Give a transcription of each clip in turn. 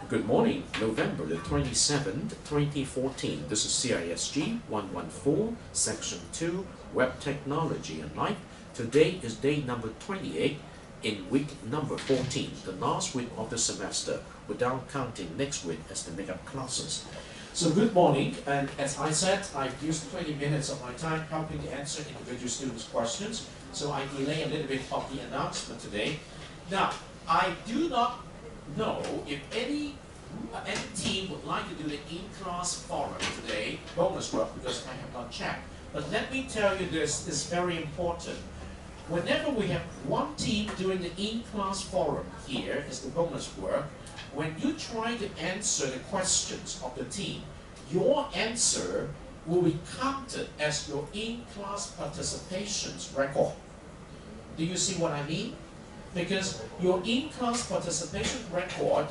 Good morning, November the 27th, 2014. This is CISG114, Section 2, Web Technology and Life. Today is day number 28 in week number 14, the last week of the semester, without counting next week as the makeup classes. So good morning, and as I said, I've used 20 minutes of my time helping to answer individual students' questions, so I delay a little bit of the announcement today. Now, I do not know if any team would like to do the in-class forum today, bonus work, because I have not checked. But let me tell you this is very important. Whenever we have one team doing the in-class forum here is the bonus work, when you try to answer the questions of the team, your answer will be counted as your in-class participations record. Do you see what I mean? Because your in-class participation record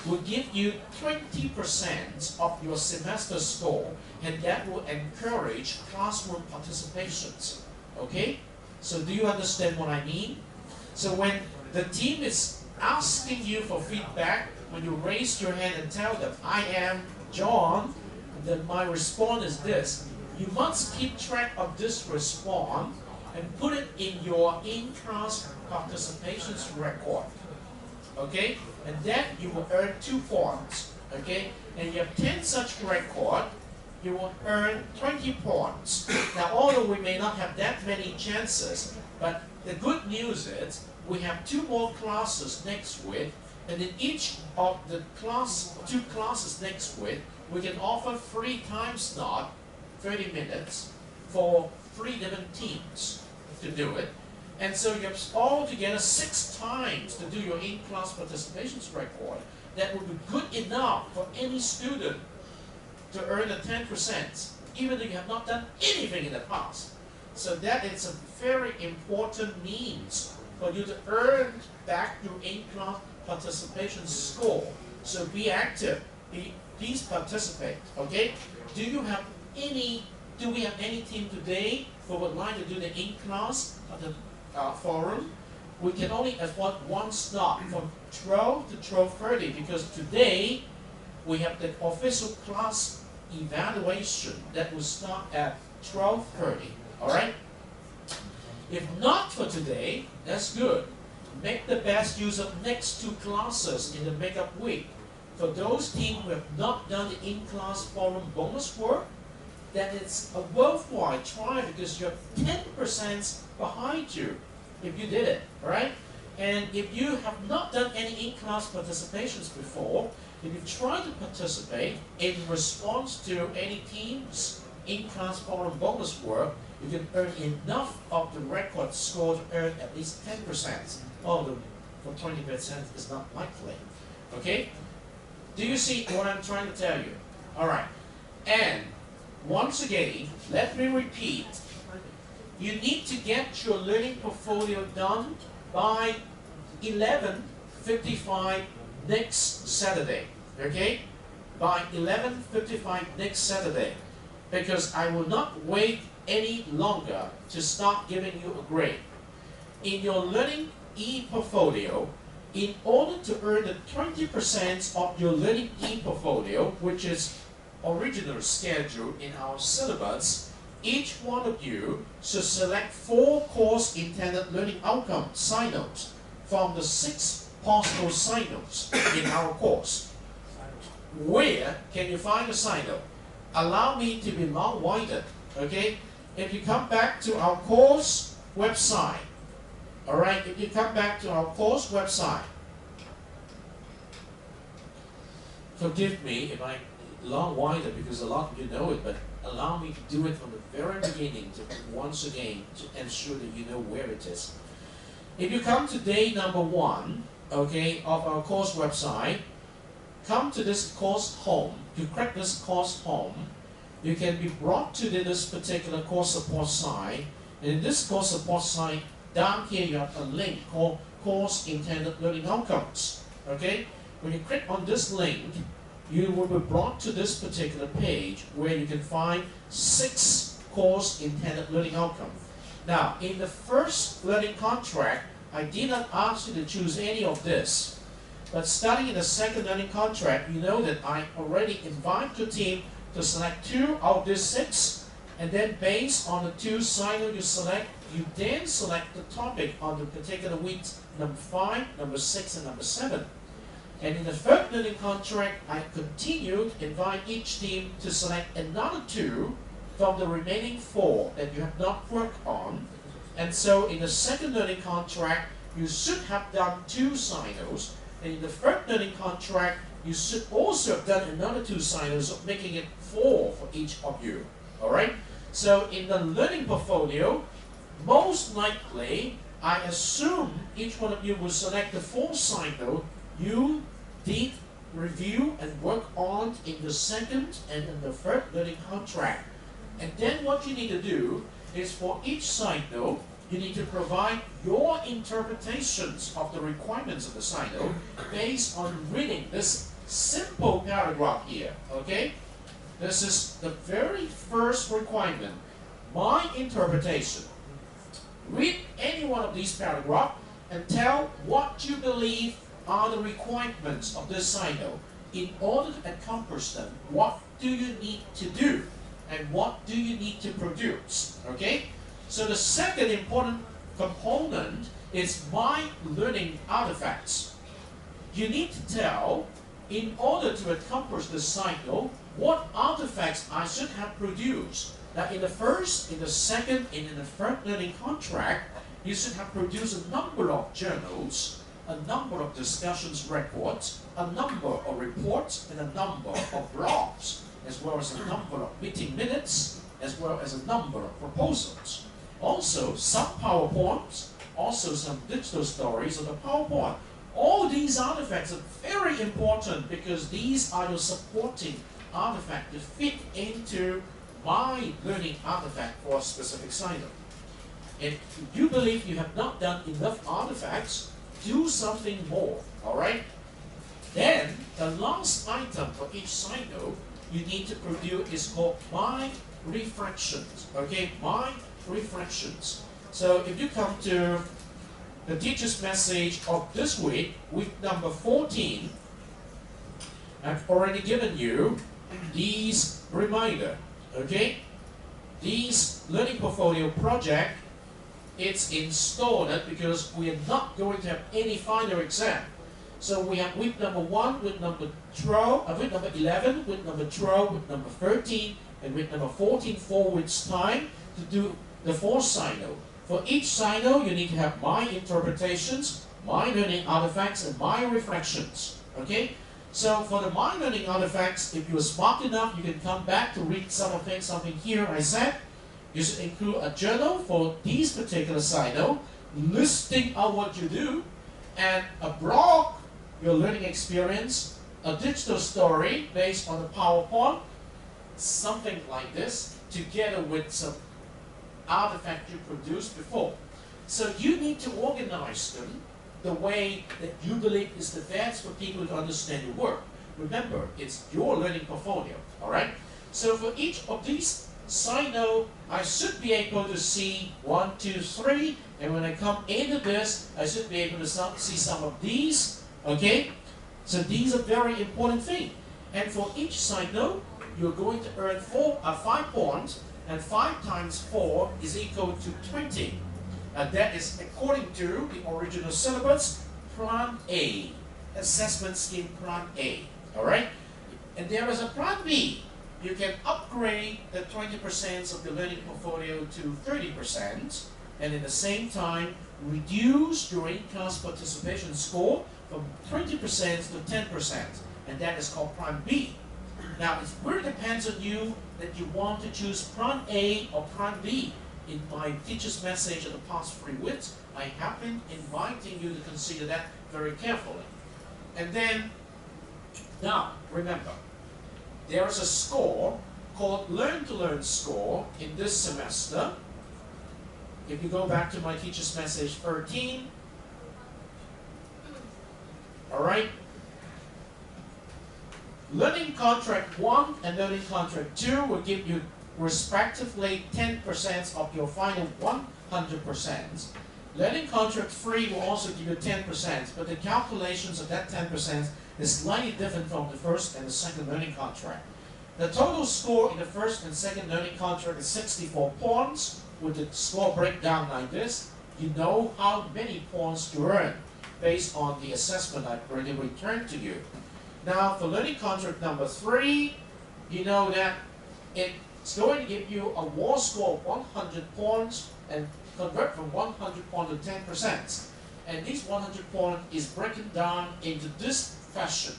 will give you 20% of your semester score, and that will encourage classroom participations. Okay? So do you understand what I mean? So when the team is asking you for feedback, when you raise your hand and tell them, I am John, then my response is this. You must keep track of this response and put it in your in-class participations record. Okay? And then you will earn 2 points. Okay? And you have 10 such records, you will earn 20 points. Now, although we may not have that many chances, but the good news is we have 2 more classes next week, and in each of the 2 classes next week, we can offer free time slot, 30 minutes, for 3 different teams to do it. And so you have altogether 6 times to do your in-class participations record. That would be good enough for any student to earn a 10%, even though you have not done anything in the past. So that is a very important means for you to earn back your in-class participation score. So be active, please participate, okay? Do we have any team today who would like to do the in-class forum? We can only afford 1 slot from 12 to 12:30 because today we have the official class evaluation that will start at 12:30. Alright? If not for today, that's good. Make the best use of next 2 classes in the makeup week. For those teams who have not done the in-class forum bonus work, then it's a worthwhile try because you have 10% behind you if you did it, right? And if you have not done any in-class participations before, if you try to participate in response to any team's in-class forum bonus work, you can earn enough of the record score to earn at least 10%, although for 20% is not likely. Okay? Do you see what I'm trying to tell you? Alright. And once again, let me repeat. You need to get your learning portfolio done by 11:55 next Saturday. Okay? By 11:55 next Saturday. Because I will not wait any longer to start giving you a grade. In your learning e-portfolio, in order to earn the 20% of your learning e-portfolio, which is original schedule in our syllabus, each one of you should select 4 course intended learning outcome side notes from the 6 possible side notes in our course. Where can you find the side note? Allow me to be long-winded, okay? If you come back to our course website, alright, if you come back to our course website, forgive me if I'm long-winded because a lot of you know it, but allow me to do it from the very beginning to once again to ensure that you know where it is. If you come to day number 1, okay, of our course website, come to this course home. You click this course home, you can be brought to this particular course support site. And in this course support site, down here you have a link called Course Intended Learning Outcomes. Okay? When you click on this link, you will be brought to this particular page where you can find 6 course intended learning outcomes. Now, in the first learning contract, I did not ask you to choose any of this. But starting in the second learning contract, you know that I already invite your team to select 2 out of these 6, and then based on the 2 sino you select, you then select the topic on the particular week, number 5, number 6, and number 7. And in the third learning contract, I continue to invite each team to select another 2 from the remaining 4 that you have not worked on. And so in the second learning contract, you should have done 2 sinos. And in the third learning contract, you should also have done another 2 sinos, making it 4 for each of you. Alright? So in the learning portfolio, most likely, I assume each one of you will select the 4 sino you did review and work on in the second and in the third learning contract. And then what you need to do is for each sino, you need to provide your interpretations of the requirements of the sino based on reading this simple paragraph here, okay? This is the very first requirement, my interpretation. Read any one of these paragraphs and tell what you believe are the requirements of this sino. In order to accomplish them, what do you need to do? And what do you need to produce? Okay? So the second important component is my learning artifacts. You need to tell, in order to accomplish the sino, what artifacts I should have produced. Now in the first, in the second, and in the third learning contract, you should have produced a number of journals, a number of discussions records, a number of reports, and a number of blogs, as well as a number of meeting minutes, as well as a number of proposals. Also, some PowerPoints, also some digital stories of the PowerPoint. All these artifacts are very important because these are your supporting artifacts to fit into my learning artifact for a specific sino. And if you believe you have not done enough artifacts, do something more, alright? Then, the last item for each sino you need to produce is called my refractions, okay? My refractions. So if you come to the teacher's message of this week number 14, I've already given you these reminder, okay? These learning portfolio project, it's installed because we are not going to have any final exam. So we have week number 1, week number 12, week number 11, week number 12, week number 13, and week number 14, 4 weeks time to do the 4 sino. For each sino, you need to have my interpretations, my learning artifacts, and my reflections. Okay? So for the my learning artifacts, if you're smart enough, you can come back to read something here I said. You should include a journal for these particular sino, listing out what you do, and a blog, your learning experience, a digital story based on the PowerPoint, something like this, together with some artifact you produced before. So you need to organize them the way that you believe is the best for people to understand your work. Remember, it's your learning portfolio, alright? So for each of these sino, I should be able to see 1, 2, 3, and when I come into this, I should be able to see some of these, okay? So these are very important things. And for each sino, you're going to earn 5 points, and 5 times 4 is equal to 20. And that is according to the original syllabus, Plan A, assessment scheme Plan A, alright? And there is a Plan B. You can upgrade the 20% of your learning portfolio to 30%, and at the same time, reduce your in-class participation score from 20% to 10%, and that is called Plan B. Now, it really depends on you that you want to choose Plan A or Plan B. In my teacher's message of the past 3 weeks, I have been inviting you to consider that very carefully. And then, now, remember, there is a score called Learn to Learn score in this semester. If you go back to my teacher's message 13, alright, Learning Contract 1 and Learning Contract 2 will give you respectively 10% of your final 100%. Learning contract 3 will also give you 10%, but the calculations of that 10% is slightly different from the first and the second learning contract. The total score in the first and second learning contract is 64 points, with the score breakdown like this. You know how many points you earn based on the assessment I've already returned to you. Now, for learning contract number 3, you know that it's going to give you a war score of 100 points and convert from 100 points to 10%. And this 100 points is broken down into this fashion.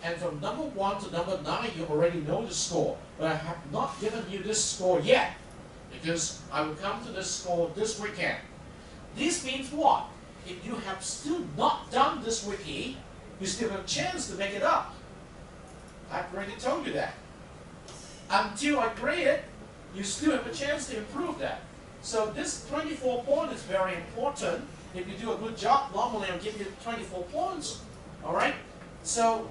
And from number 1 to number 9, you already know the score. But I have not given you this score yet, because I will come to this score this weekend. This means what? If you have still not done this wiki, you still have a chance to make it up. I've already told you that. Until I grade it, you still have a chance to improve that. So this 24 points is very important. If you do a good job, normally I'll give you 24 points. Alright? So,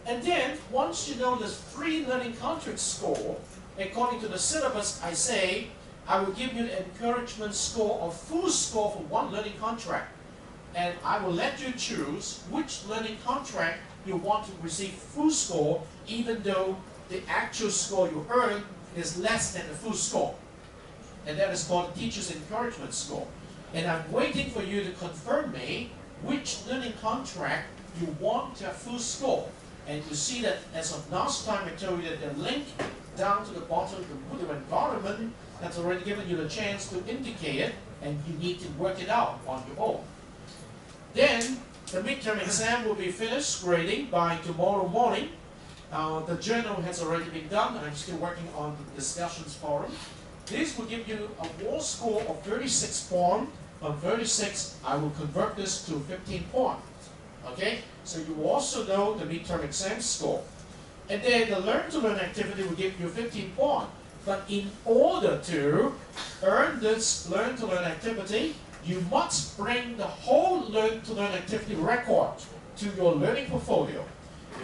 and then once you know this 3 learning contract score, according to the syllabus, I say, I will give you an encouragement score or full score for 1 learning contract. And I will let you choose which learning contract you want to receive full score, even though the actual score you earn is less than the full score. And that is called teacher's encouragement score. And I'm waiting for you to confirm me which learning contract you want to have full score. And you see that as of last time I told you that the link down to the bottom of the Moodle environment that's already given you the chance to indicate it, and you need to work it out on your own. Then the midterm exam will be finished grading by tomorrow morning. The journal has already been done. I'm still working on the discussions forum. This will give you a war score of 36 points. From 36, I will convert this to 15 points. Okay? So you will also know the midterm exam score. And then the learn-to-learn activity will give you 15 points. But in order to earn this learn-to-learn activity, you must bring the whole learn-to-learn activity record to your learning portfolio.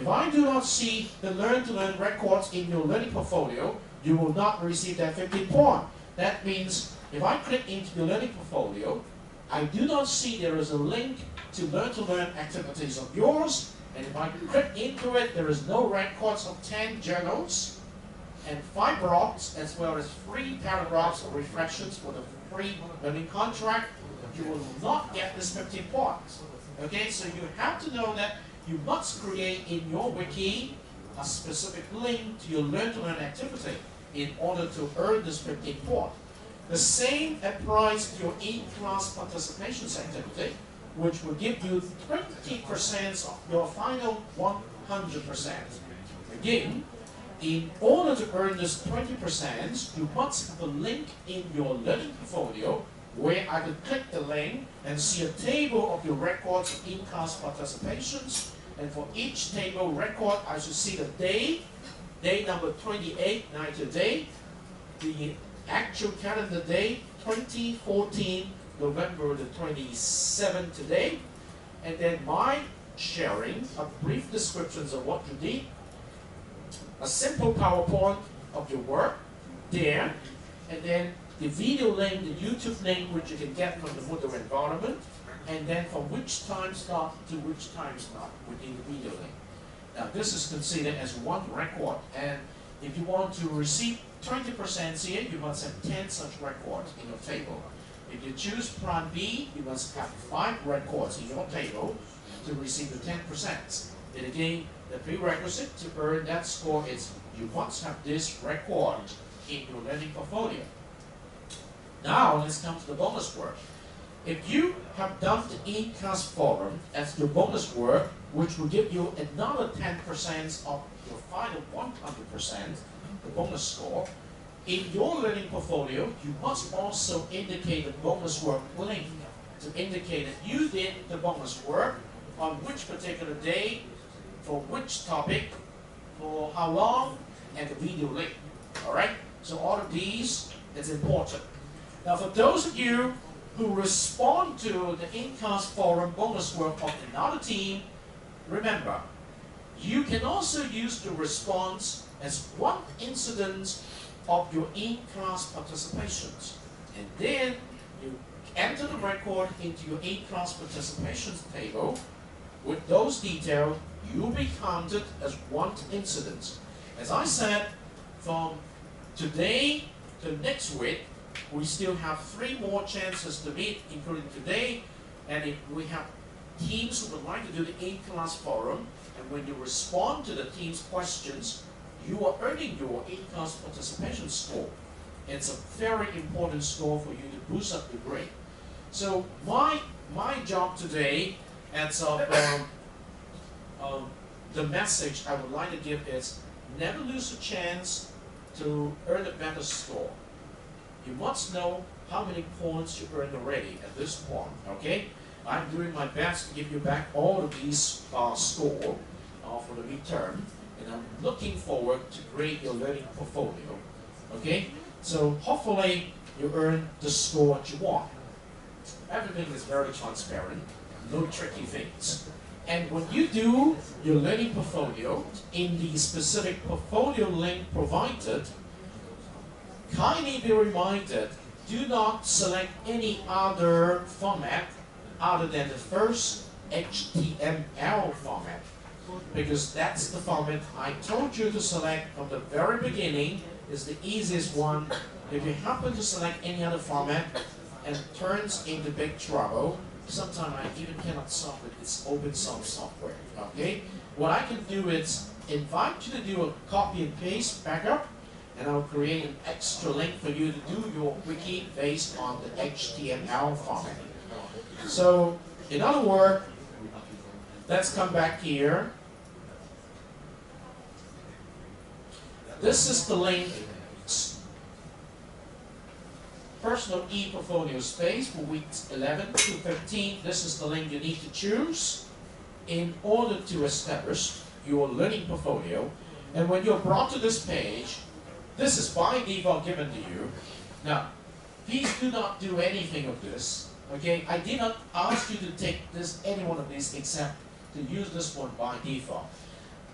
If I do not see the learn-to-learn records in your learning portfolio, you will not receive that 15 points. That means if I click into your learning portfolio, I do not see there is a link to learn-to-learn activities of yours, and if I click into it, there is no records of 10 journals and 5 blogs, as well as 3 paragraphs of reflections for the free learning contract. You will not get this 15 points. Okay, so you have to know that you must create in your wiki a specific link to your learn-to-learn activity in order to earn this 15 points. The same applies to your in-class participations activity, which will give you 20% of your final 100%. Again, in order to earn this 20%, you must have a link in your learning portfolio where I could click the link and see a table of your records of in-class participations. And for each table record, I should see the day number 28, night to day, the actual calendar day, 2014, November the 27th today, and then my sharing of brief descriptions of what you did, a simple PowerPoint of your work there, and then the video link, the YouTube link, which you can get from the Moodle environment, and then from which time slot to which time slot within the video link. Now this is considered as one record, and if you want to receive 20% here, you must have 10 such records in your table. If you choose plan B, you must have 5 records in your table to receive the 10%. And again, the prerequisite to earn that score is you must have this record in your learning portfolio. Now let's come to the bonus work. If you have done the in-class forum as your bonus work, which will give you another 10% of your final 100%, the bonus score, in your learning portfolio, you must also indicate the bonus work link to indicate that you did the bonus work on which particular day, for which topic, for how long, and the video link. Alright? So all of these is important. Now for those of you who respond to the in-class forum bonus work of another team, remember, you can also use the response as one incident of your in-class participations. And then you enter the record into your A-class participation table. With those details, you'll be counted as one incident. As I said, from today to next week, we still have 3 more chances to meet, including today. And if we have teams who would like to do the A-class forum, and when you respond to the team's questions, you are earning your A-class participation score. It's a very important score for you to boost up your grade. So my job today, and so the message I would like to give is never lose a chance to earn a better score. You must know how many points you earned already at this point, okay? I'm doing my best to give you back all of these score for the midterm, and I'm looking forward to grade your learning portfolio, okay? So hopefully you earn the score that you want. Everything is very transparent, no tricky things. And when you do your learning portfolio in the specific portfolio link provided, kindly be reminded, do not select any other format other than the first HTML format, because that's the format I told you to select from the very beginning. Is the easiest one. If you happen to select any other format and turns into big trouble, sometimes I even cannot solve it. It's open source software. Okay? What I can do is invite you to do a copy and paste backup, and I'll create an extra link for you to do your wiki based on the HTML format. So, in other words, let's come back here. This is the link, personal e-portfolio space for weeks 11 to 15. This is the link you need to choose in order to establish your learning portfolio. And when you're brought to this page, this is by default given to you. Now, please do not do anything of this. Okay, I did not ask you to take this, any one of these, except to use this one by default,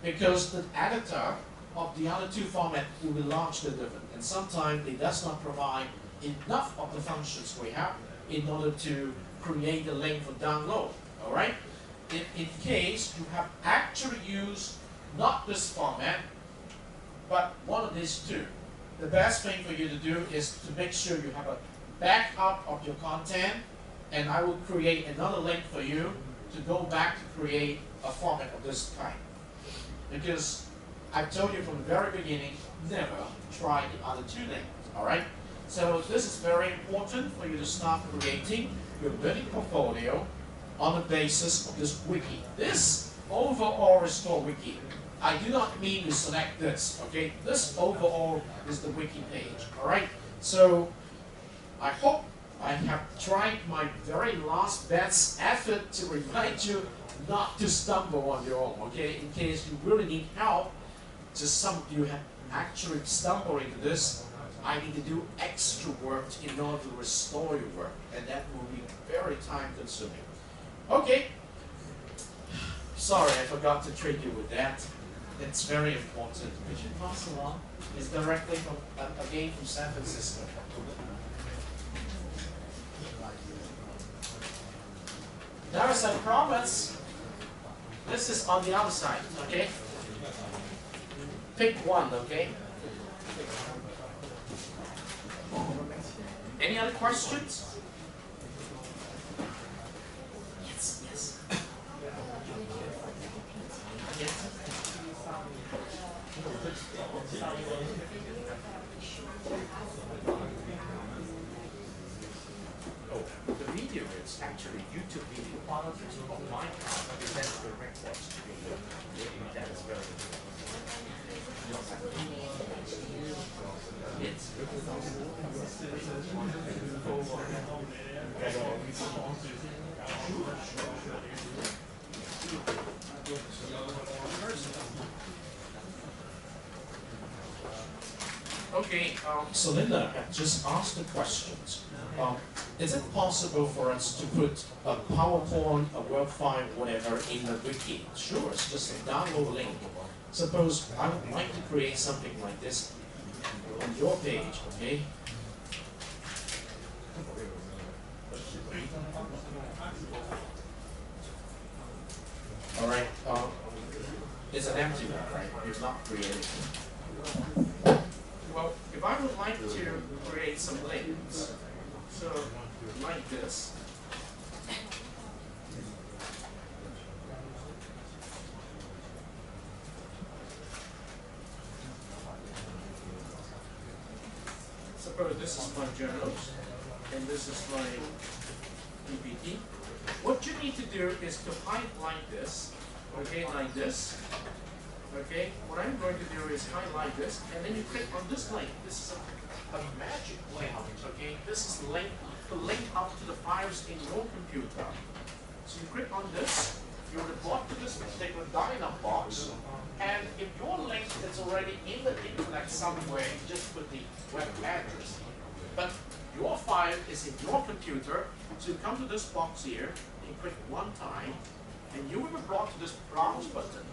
because the editor of the other 2 formats will be largely different, and sometimes it does not provide enough of the functions we have in order to create a link for download. All right. In case you have actually used not this format, but one of these 2, the best thing for you to do is to make sure you have a backup of your content, and I will create another link for you to go back to create a format of this kind. Because I told you from the very beginning, never try the other 2 links. All right. So this is very important for you to start creating your learning portfolio on the basis of this wiki. This overall restore wiki. I do not mean to select this, okay? This overall is the wiki page, all right? So I hope I have tried my very last best effort to remind you not to stumble on your own, okay? In case you really need help, just some of you have actually stumbled into this, I need to do extra work in order to restore your work, and that will be very time consuming. Okay, sorry I forgot to treat you with that. It's very important. Could you pass along? It's directly from, again, from San Francisco. Now, as I promised, this is on the other side, okay? Pick one, okay? Any other questions? Yes, yes. Yes. Oh, the video is actually YouTube video. It's on my account, but that's the records to be looked. That is very good. It's okay, so Linda just asked the questions. Is it possible for us to put a PowerPoint, a Word file, whatever, in the wiki? Sure, it's just a download link. Suppose I would like to create something like this on your page, okay? All right. It's an empty one, right? It's not created. Well, if I would like to create some links, so like this. Suppose this is my journals, and this is my PPT. What you need to do is to highlight this, okay, like this. Okay, what I'm going to do is highlight this, and then you click on this link. This is a magic link, okay? This is link to link up to the files in your computer. So you click on this, you're brought to this particular dialog box, and if your link is already in the internet somewhere, just put the web address. But your file is in your computer, so you come to this box here, you click one time, and you will be brought to this browse button.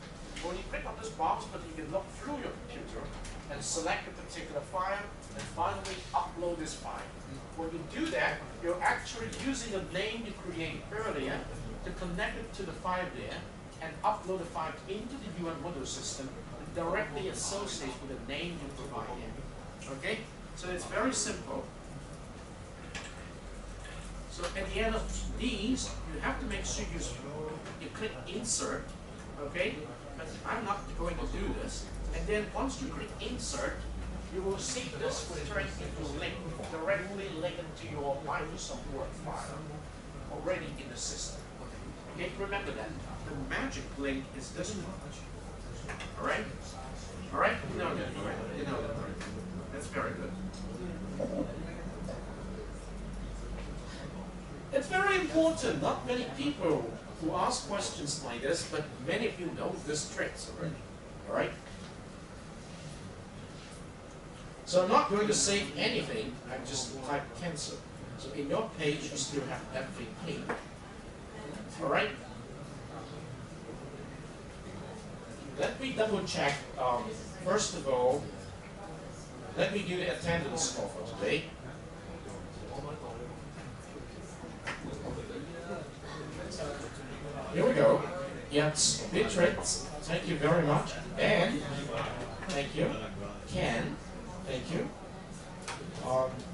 When you click on this box button, you can look through your computer and select a particular file, and finally upload this file. When you do that, you're actually using a name you created earlier to connect it to the file there and upload the file into the UN model system and directly associate with the name you provided. Okay? So it's very simple. So at the end of these, you have to make sure you click insert, okay? But I'm not going to do this. And then once you click insert, you will see this will turn into a link, directly linked to your Microsoft Word file already in the system. Okay, remember that. The magic link is this one. Alright? Alright? You know that, right? You know that, right? That's very good. It's very important. Not many people who ask questions like this, but many of you know this tricks already. Alright? So I'm not going to save anything. I just type cancel. So in your page, you still have everything here. Alright? Let me double check. First of all, let me do the attendance score for today. Here we go. Yes, Beatrix, thank you very much. Ben, thank you. Ken, thank you.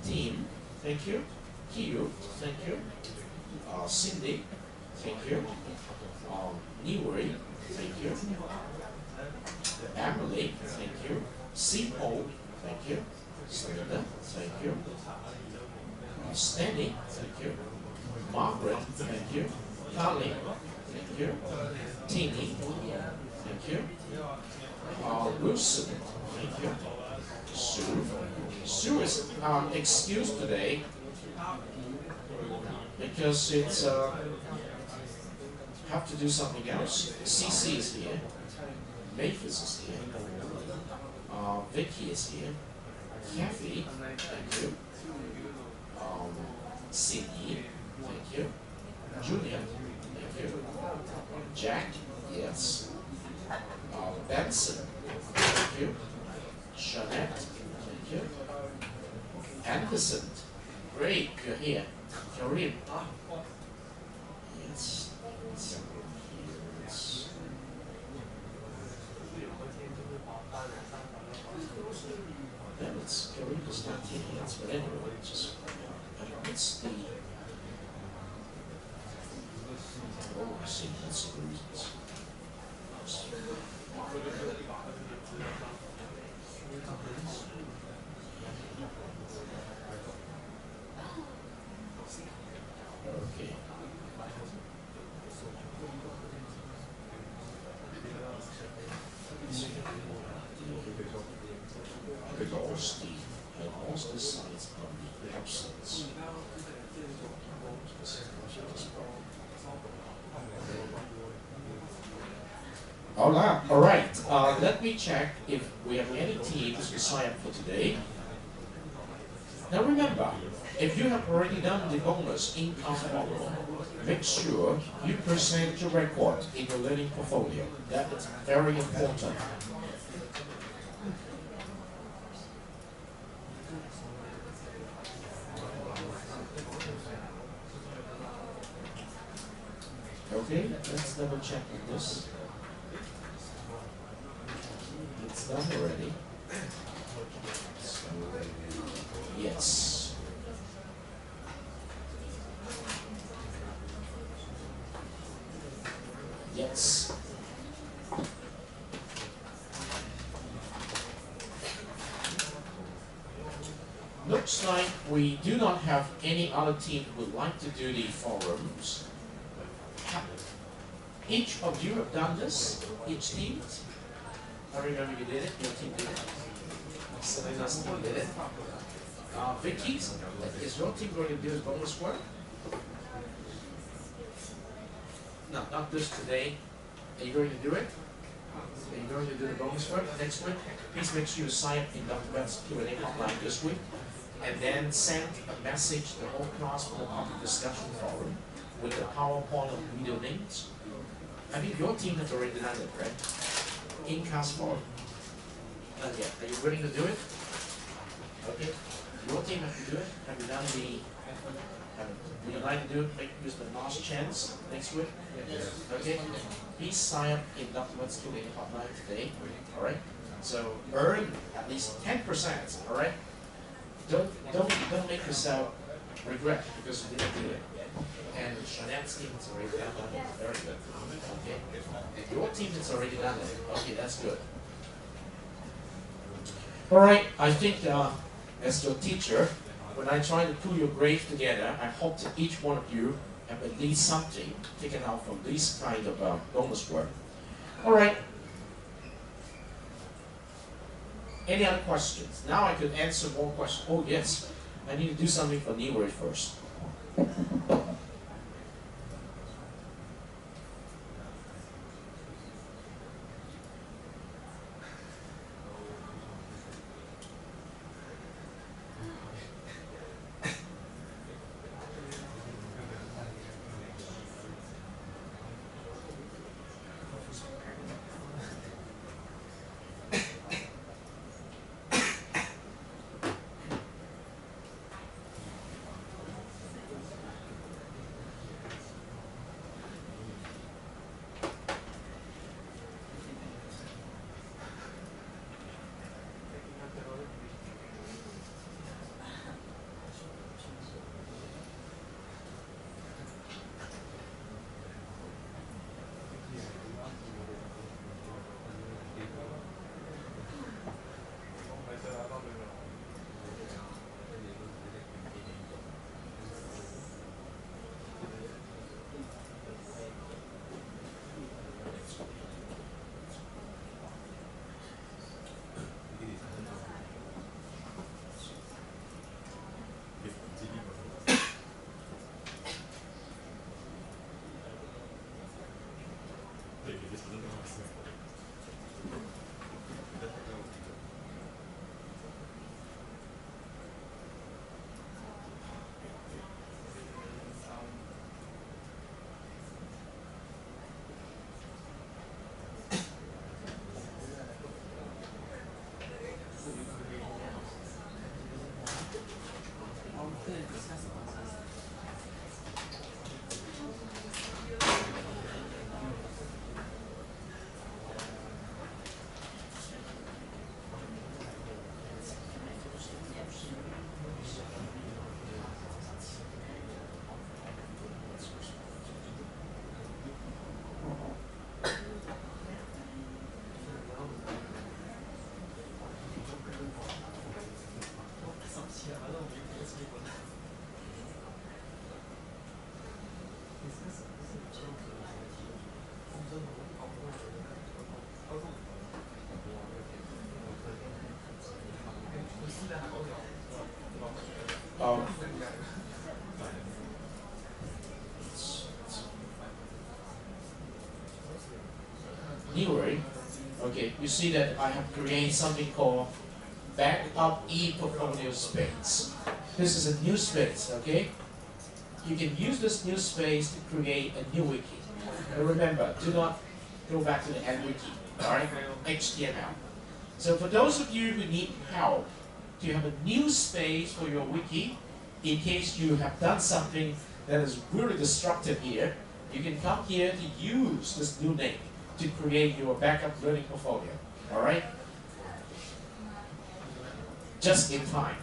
Team, thank you. Kiyu, thank you. Cindy, thank you. Niwari, thank you. Emily, thank you. Sipo, thank you. Linda, thank you. Stanley, thank you. Margaret, thank you. Carly, thank you. Tini, thank you. Wilson, thank you. Sue. Sue is excused today because it's have to do something else. CC is here. Mavis is here. Vicky is here. Kathy, thank you. Sydney, thank you. Julia, thank you. Jack, yes. Benson, thank you. Jeanette, thank you. Anderson, great, you're here. Karim, yes. Karim is not here yet, but anyway, just it's the I see, that's the reasons. Okay. Because the size of the absence. Hola. All right. Let me check if we have any teams to sign up for today. Now remember, if you have already done the bonus income model, make sure you present your record in your learning portfolio. That is very important. double check on this. It's done already. So, yes. Yes. Looks like we do not have any other team who would like to do the forums. Each of you have done this? Each team? I remember you did it, your team did it. Selena's team did it. Vicky, is your team going to do this bonus work? No, not this today. Are you going to do it? Are you going to do the bonus work next week? Please make sure you sign up in Dr. Ben's Q&A hotline this week, and then send a message to the whole class for the public discussion forum with the PowerPoint and video links. I think your team has already done it, right? In class form. Yeah. Are you willing to do it? Okay. Your team has to do it. Have you done the? Would you like to do it? Make use the last chance next week. Yes. Okay. Please sign up in Dr. Ben's Q&A hotline today. All right. So earn at least 10%. All right. Don't make yourself regret because you didn't do it. And Jeanette's team has already done it. Very good. Okay. And your team has already done it. Okay, that's good. All right. I think as your teacher, when I try to pull your grades together, I hope that each one of you have at least something taken out from this kind of bonus work. All right. Any other questions? Now I could answer more questions. Oh yes, I need to do something for Newry first. Anyway, okay, you see that I have created something called backup e-portfolio space. This is a new space, okay? You can use this new space to create a new wiki. And remember, do not go back to the end wiki, alright? HTML. So for those of you who need help to have a new space for your wiki, in case you have done something that is really destructive here, you can come here to use this new name to create your backup learning portfolio. All right? Just in time.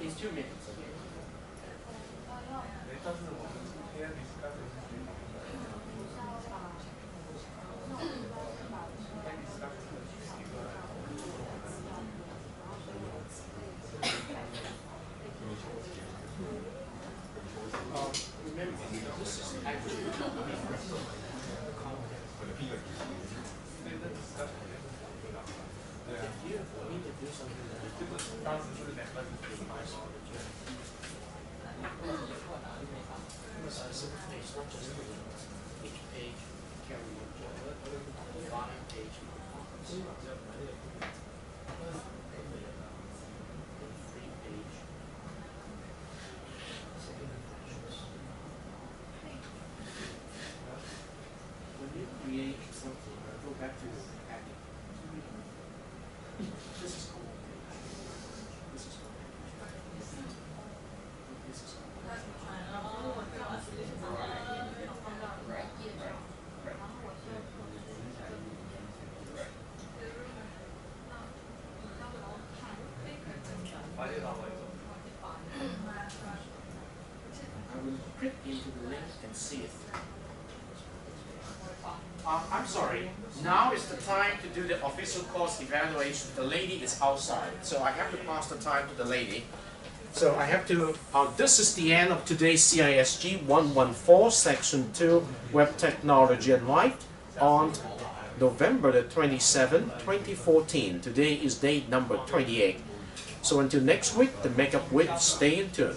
It's 2 minutes. Remember, this is actually it's not just each page carry the bottom page. When you create something, go back to the packet. This is cool. This is cool. This is cool. I will click into the link and see it. I'm sorry. Now is the time to do the official course evaluation. The lady is outside, so I have to pass the time to the lady. So I have to, this is the end of today's CISG 114, Section 2, Web Technology and Life on November the 27th, 2014. Today is day number 28. So until next week, the makeup week, stay in tune.